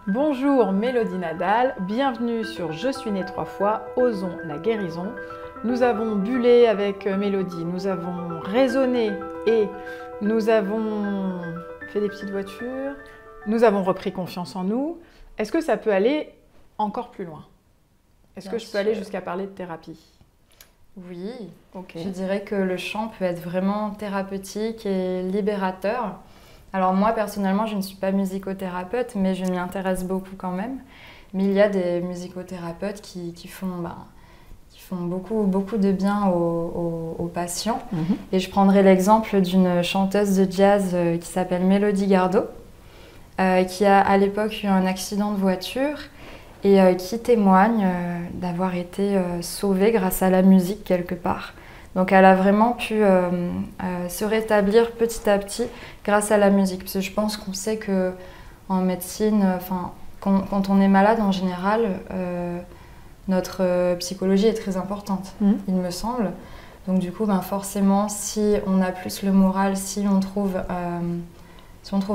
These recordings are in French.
Bonjour Mélodie Nadal, bienvenue sur Je suis née 3 fois, osons la guérison. Nous avons bullé avec Mélodie, nous avons raisonné et nous avons fait des petites voitures, nous avons repris confiance en nous. Est-ce que ça peut aller encore plus loin? Est-ce que je peux aller jusqu'à parler de thérapie? Oui, Ok. je dirais que le chant peut être vraiment thérapeutique et libérateur. Alors moi, personnellement, je ne suis pas musicothérapeute, mais je m'y intéresse beaucoup quand même. Mais il y a des musicothérapeutes qui font beaucoup de bien aux patients. Et je prendrai l'exemple d'une chanteuse de jazz qui s'appelle Mélodie Gardot, qui a à l'époque eu un accident de voiture et qui témoigne d'avoir été sauvée grâce à la musique quelque part. Donc elle a vraiment pu se rétablir petit à petit grâce à la musique. Parce que je pense qu'on sait qu'en médecine, quand on est malade en général, notre psychologie est très importante, il me semble. Donc du coup, forcément, si on a plus le moral, si on trouve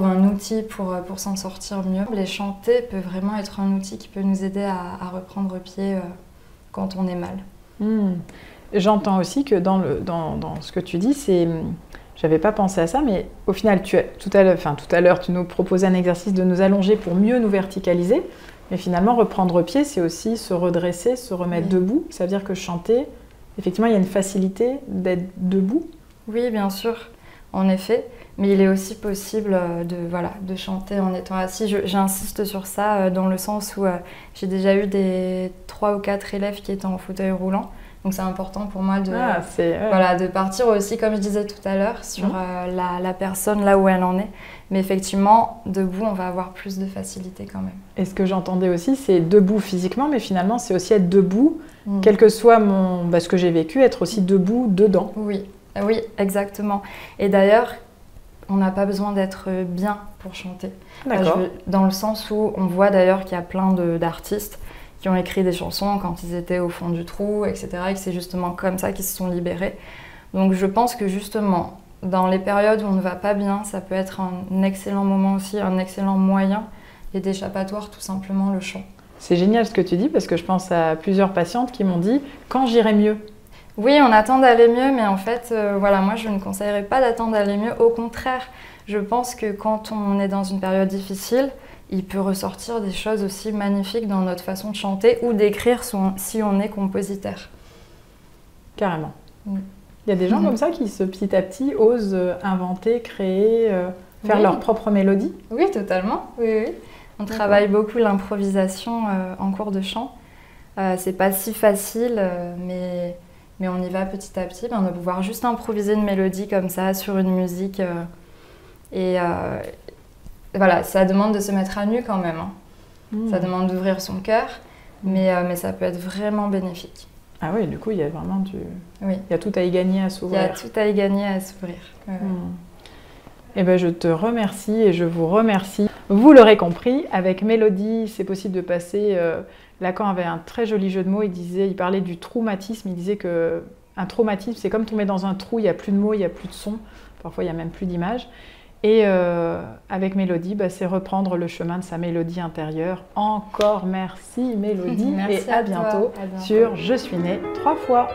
un outil pour s'en sortir mieux, les chanter peut vraiment être un outil qui peut nous aider à reprendre pied quand on est mal. J'entends aussi que dans ce que tu dis, j'avais pas pensé à ça, mais au final, tout à l'heure, tu nous proposais un exercice de nous allonger pour mieux nous verticaliser, mais finalement, reprendre pied, c'est aussi se redresser, se remettre debout. Ça veut dire que chanter, effectivement, il y a une facilité d'être debout. Oui, bien sûr, en effet, mais il est aussi possible de chanter en étant assis. J'insiste sur ça dans le sens où j'ai déjà eu des 3 ou 4 élèves qui étaient en fauteuil roulant. Donc c'est important pour moi de partir aussi, comme je disais tout à l'heure, sur la personne là où elle en est. Mais effectivement, debout, on va avoir plus de facilité quand même. Et ce que j'entendais aussi, c'est debout physiquement, mais finalement, c'est aussi être debout, quel que soit ce que j'ai vécu, être aussi debout dedans. Oui, exactement. Et d'ailleurs, on n'a pas besoin d'être bien pour chanter. D'accord. Dans le sens où on voit d'ailleurs qu'il y a plein d'artistes qui ont écrit des chansons quand ils étaient au fond du trou, etc. Et que c'est justement comme ça qu'ils se sont libérés. Donc je pense que justement, dans les périodes où on ne va pas bien, ça peut être un excellent moment aussi, un excellent moyen et d'échappatoire, tout simplement, le chant. C'est génial ce que tu dis, parce que je pense à plusieurs patientes qui m'ont dit « quand j'irai mieux ». Oui, on attend d'aller mieux, mais en fait, moi je ne conseillerais pas d'attendre d'aller mieux. Au contraire, je pense que quand on est dans une période difficile, il peut ressortir des choses aussi magnifiques dans notre façon de chanter ou d'écrire si on est compositeur. Carrément. Il y a des gens comme ça qui, petit à petit, osent inventer, créer, faire leur propre mélodie. Oui, totalement. Oui. On travaille beaucoup l'improvisation en cours de chant. C'est pas si facile, mais on y va petit à petit. On va pouvoir juste improviser une mélodie comme ça sur une musique. Voilà, ça demande de se mettre à nu quand même. Ça demande d'ouvrir son cœur, mais ça peut être vraiment bénéfique. Ah oui, du coup, il y a vraiment il y a tout à y gagner à s'ouvrir. Il y a tout à y gagner à s'ouvrir. Eh ben, je te remercie et je vous remercie. Vous l'aurez compris, avec Mélodie, c'est possible de passer... Lacan avait un très joli jeu de mots, il parlait du traumatisme, il disait qu'un traumatisme, c'est comme tomber dans un trou, il n'y a plus de mots, il n'y a plus de sons, parfois il n'y a même plus d'images. Et avec Mélodie, c'est reprendre le chemin de sa mélodie intérieure. Encore merci Mélodie, merci et à bientôt sur Je suis née 3 fois.